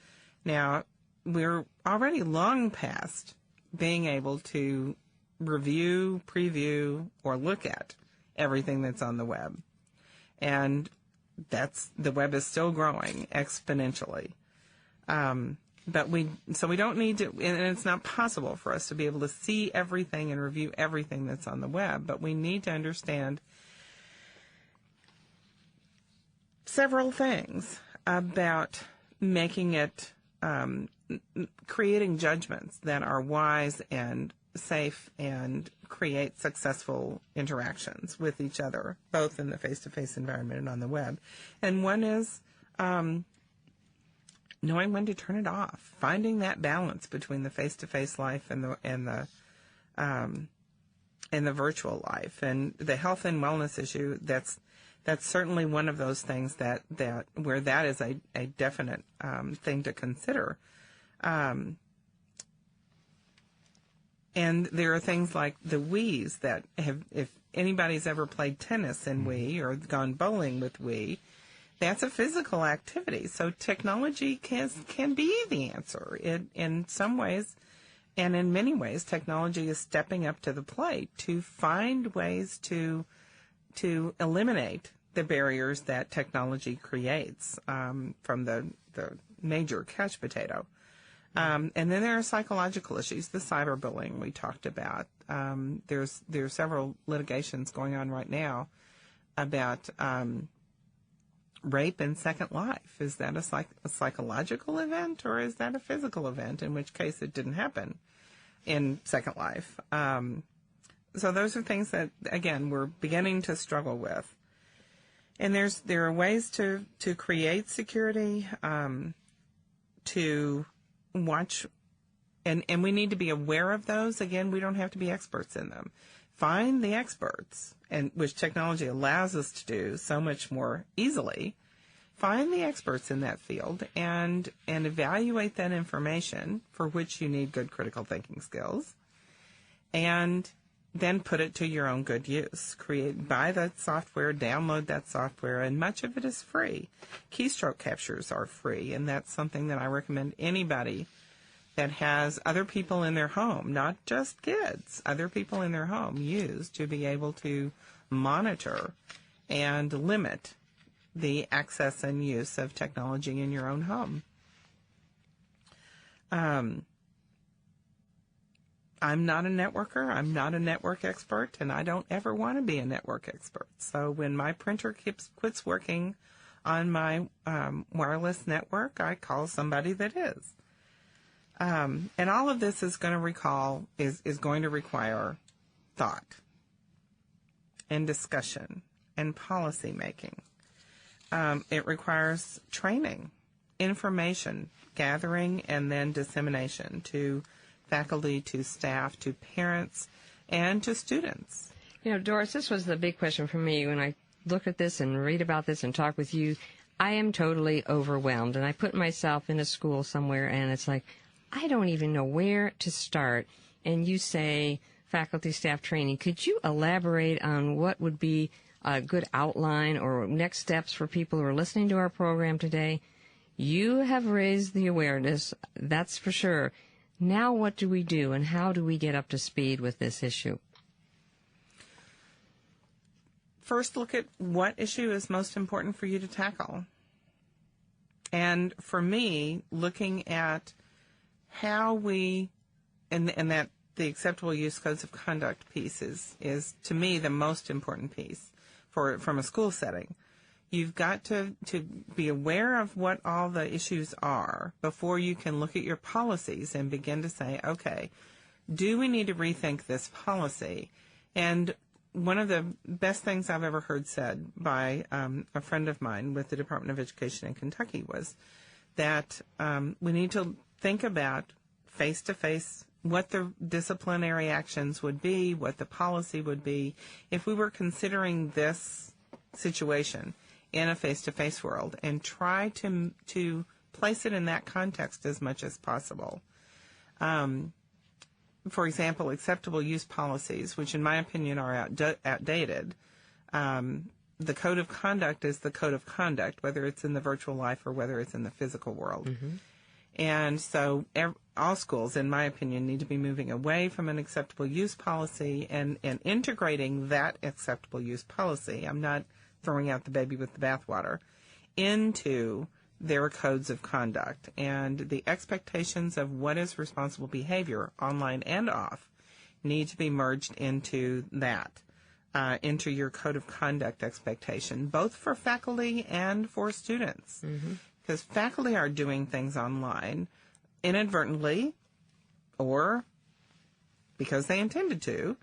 Now, we're already long past being able to review, preview, or look at everything that's on the web. And the web is still growing exponentially. But we don't need to, and it's not possible for us to be able to see everything and review everything that's on the web, but we need to understand several things about making it, creating judgments that are wise and safe and create successful interactions with each other, both in the face-to-face environment and on the web. And one is knowing when to turn it off, finding that balance between the face-to-face life and the virtual life. And the health and wellness issue, that's certainly one of those things that where that is a definite thing to consider. And there are things like the Wiis that have, if anybody's ever played tennis in Wii or gone bowling with Wii, that's a physical activity. So technology can be the answer. In some ways, and in many ways, technology is stepping up to the plate to find ways to eliminate the barriers that technology creates from the major couch potato. And then there are psychological issues, the cyberbullying we talked about. There's several litigations going on right now about rape in Second Life. Is that a psychological event or is that a physical event, in which case it didn't happen in Second Life? So those are things that, again, we're beginning to struggle with. And there are ways to create security, to watch, and we need to be aware of those. Again, we don't have to be experts in them. find the experts, and which technology allows us to do so much more easily. Find the experts in that field and evaluate that information, for which you need good critical thinking skills, and then put it to your own good use. Buy that software, download that software, and much of it is free. Keystroke captures are free, and that's something that I recommend anybody that has other people in their home, not just kids, other people in their home use to be able to monitor and limit the access and use of technology in your own home. I'm not a networker. I'm not a network expert, and I don't ever want to be a network expert. So when my printer quits working on my wireless network, I call somebody that is. And all of this is going to require thought and discussion and policy making. It requires training, information gathering, and then dissemination to faculty, to staff, to parents, and to students. You know, Doris, this was the big question for me when I look at this and read about this and talk with you. I am totally overwhelmed, and I put myself in a school somewhere, and it's like, I don't even know where to start. And you say faculty staff training. Could you elaborate on what would be a good outline or next steps for people who are listening to our program today? You have raised the awareness, that's for sure. Now what do we do, and how do we get up to speed with this issue? First, look at what issue is most important for you to tackle. And for me, looking at how we, and that the acceptable use codes of conduct piece is to me the most important piece from a school setting. You've got to be aware of what all the issues are before you can look at your policies and begin to say, okay, do we need to rethink this policy? And one of the best things I've ever heard said by a friend of mine with the Department of Education in Kentucky was that we need to think about face-to-face what the disciplinary actions would be, what the policy would be, if we were considering this situation in a face-to-face world, and try to place it in that context as much as possible. For example, acceptable use policies, which in my opinion are outdated. The code of conduct is the code of conduct, whether it's in the virtual life or whether it's in the physical world. Mm-hmm. And so all schools, in my opinion, need to be moving away from an acceptable use policy and integrating that acceptable use policy. I'm not throwing out the baby with the bathwater, into their codes of conduct. And the expectations of what is responsible behavior, online and off, need to be merged into that, into your code of conduct expectation, both for faculty and for students. Mm-hmm. Because faculty are doing things online inadvertently or because they intended to,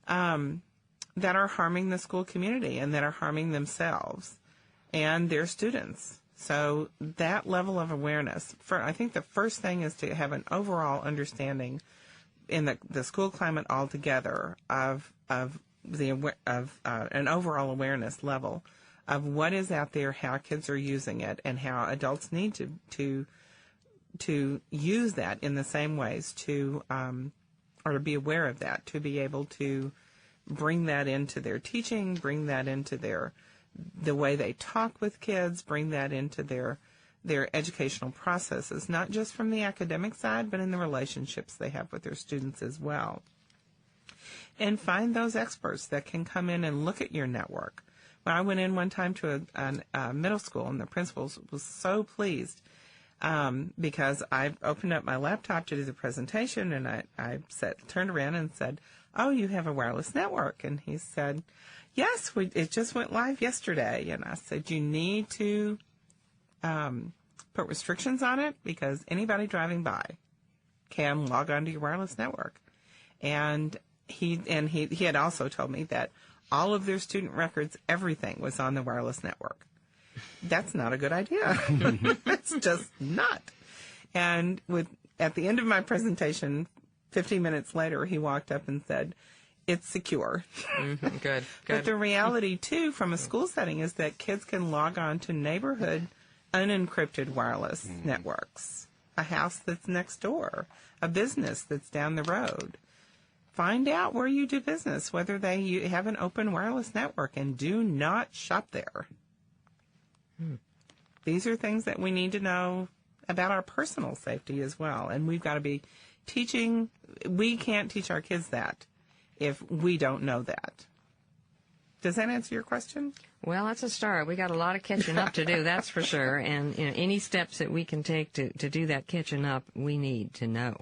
that are harming the school community and that are harming themselves and their students. So that level of awareness, I think the first thing is to have an overall understanding in the school climate altogether of an overall awareness level of what is out there, how kids are using it, and how adults need to use that in the same ways or to be aware of that, to be able to bring that into their teaching, bring that into the way they talk with kids, bring that into their educational processes, not just from the academic side, but in the relationships they have with their students as well. And find those experts that can come in and look at your network. When I went in one time to a middle school, and the principal was so pleased because I opened up my laptop to do the presentation, and I turned around and said, "Oh, you have a wireless network?" And he said, "Yes, it just went live yesterday." And I said, "You need to put restrictions on it because anybody driving by can log on to your wireless network." And he had also told me that all of their student records, everything was on the wireless network. That's not a good idea. That's just not. And at the end of my presentation, 15 minutes later, he walked up and said, it's secure. Mm-hmm. Good. But the reality, too, from a school setting is that kids can log on to neighborhood unencrypted wireless networks, a house that's next door, a business that's down the road. Find out where you do business, whether they have an open wireless network, and do not shop there. These are things that we need to know about our personal safety as well. And we've got to be teaching. We can't teach our kids that if we don't know that. Does that answer your question? Well, that's a start. We got a lot of catching up to do, that's for sure. And any steps that we can take to do that catching up, we need to know.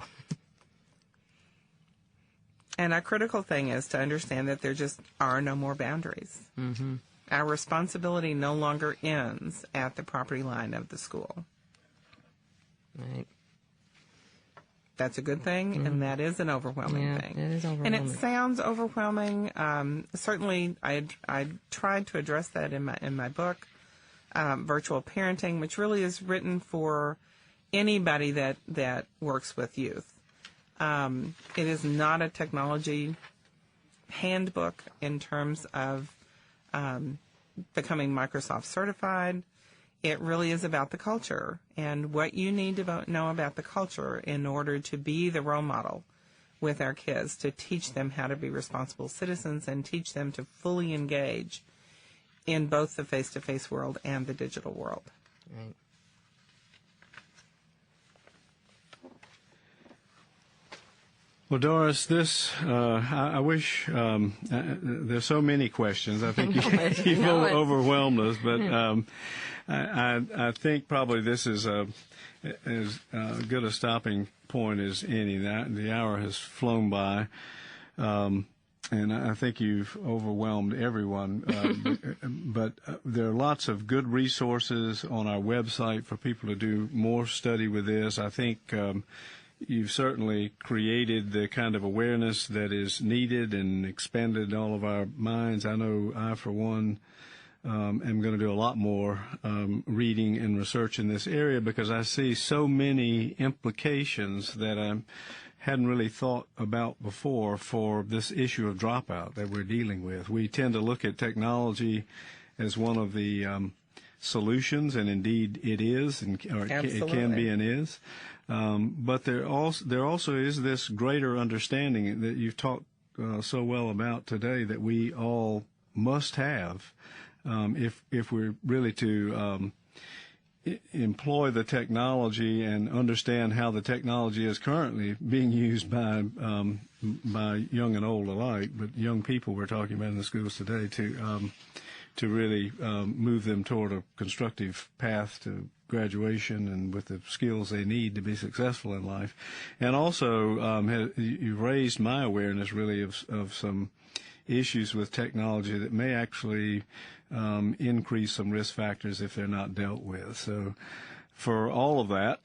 And a critical thing is to understand that there just are no more boundaries. Mm-hmm. Our responsibility no longer ends at the property line of the school. Right. That's a good thing, and that is an overwhelming thing. It is overwhelming. And it sounds overwhelming. Certainly, I tried to address that in my book, Virtual Parenting, which really is written for anybody that works with youth. It is not a technology handbook in terms of becoming Microsoft certified. It really is about the culture and what you need to know about the culture in order to be the role model with our kids, to teach them how to be responsible citizens and teach them to fully engage in both the face-to-face world and the digital world. Right. Well, Doris, I wish, there's so many questions. I think you've overwhelmed us, but I think probably this is as good a stopping point as any. The hour has flown by, and I think you've overwhelmed everyone. But there are lots of good resources on our website for people to do more study with this. I think you've certainly created the kind of awareness that is needed and expanded all of our minds. I know I, for one, am going to do a lot more reading and research in this area because I see so many implications that I hadn't really thought about before for this issue of dropout that we're dealing with. We tend to look at technology as one of the solutions, and indeed it is, or it can be and is. But there also is this greater understanding that you've talked so well about today that we all must have if we're really to employ the technology and understand how the technology is currently being used by young and old alike, but young people we're talking about in the schools today to really move them toward a constructive path to graduation and with the skills they need to be successful in life. And also, you've raised my awareness really of some issues with technology that may actually increase some risk factors if they're not dealt with. So for all of that,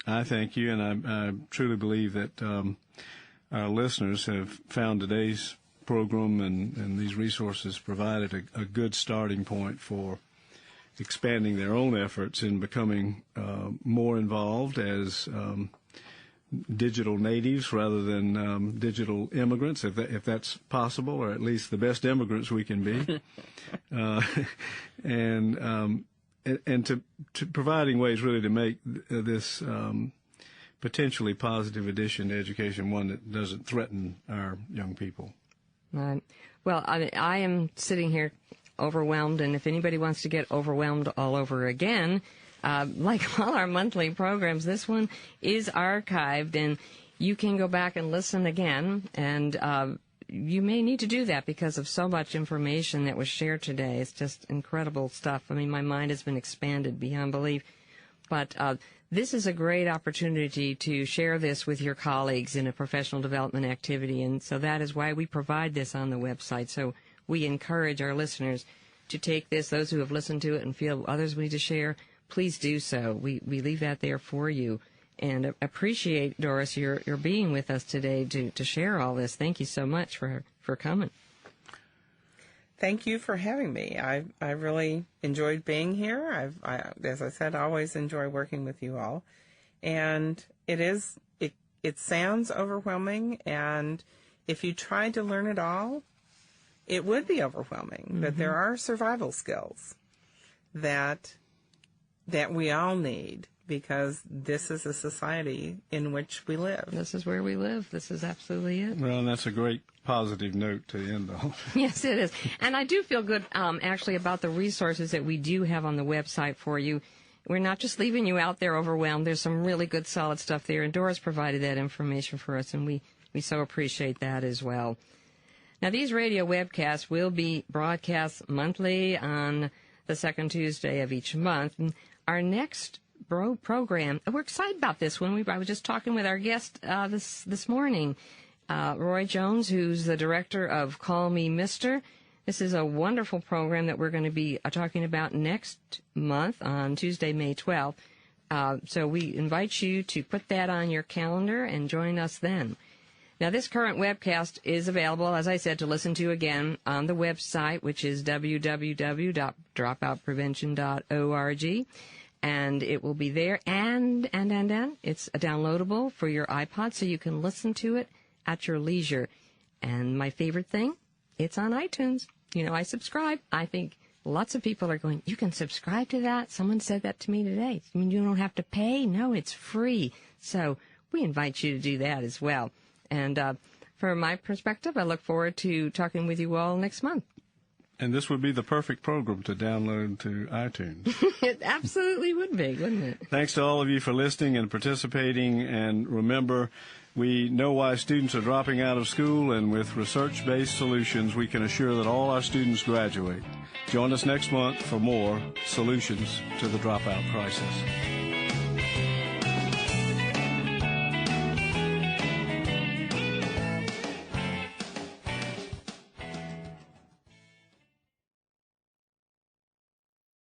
I thank you, and I truly believe that our listeners have found today's program and these resources provided a good starting point for expanding their own efforts in becoming more involved as digital natives rather than digital immigrants, if that's possible, or at least the best immigrants we can be, and to providing ways really to make this potentially positive addition to education one that doesn't threaten our young people. Right. Well, I am sitting here overwhelmed, and if anybody wants to get overwhelmed all over again, like all our monthly programs, this one is archived, and you can go back and listen again, and you may need to do that because of so much information that was shared today. It's just incredible stuff. I mean, my mind has been expanded beyond belief, but this is a great opportunity to share this with your colleagues in a professional development activity, and so that is why we provide this on the website. So we encourage our listeners to take this. Those who have listened to it and feel others need to share, please do so. We leave that there for you. And appreciate, Doris, your being with us today to share all this. Thank you so much for coming. Thank you for having me. I really enjoyed being here. As I said, I always enjoy working with you all. And it sounds overwhelming, and if you tried to learn it all, it would be overwhelming. But there are survival skills that we all need, because this is a society in which we live. This is where we live. This is absolutely it. Well, and that's a great positive note to end on. Yes, it is. And I do feel good, actually, about the resources that we do have on the website for you. We're not just leaving you out there overwhelmed. There's some really good, solid stuff there, and Doris provided that information for us, and we so appreciate that as well. Now, these radio webcasts will be broadcast monthly on the second Tuesday of each month. And our next program, we're excited about this one. I was just talking with our guest this morning, Roy Jones, who's the director of Call Me Mister. This is a wonderful program that we're going to be talking about next month on Tuesday, May 12th. So we invite you to put that on your calendar and join us then. Now, this current webcast is available, as I said, to listen to again on the website, which is www.dropoutprevention.org. And it will be there, and it's downloadable for your iPod, so you can listen to it at your leisure. And my favorite thing, it's on iTunes. You know, I subscribe. I think lots of people are going, you can subscribe to that? Someone said that to me today. I mean, you don't have to pay? No, it's free. So we invite you to do that as well. And from my perspective, I look forward to talking with you all next month. And this would be the perfect program to download to iTunes. It absolutely would be, wouldn't it? Thanks to all of you for listening and participating. And remember, we know why students are dropping out of school, and with research-based solutions, we can assure that all our students graduate. Join us next month for more Solutions to the Dropout Crisis.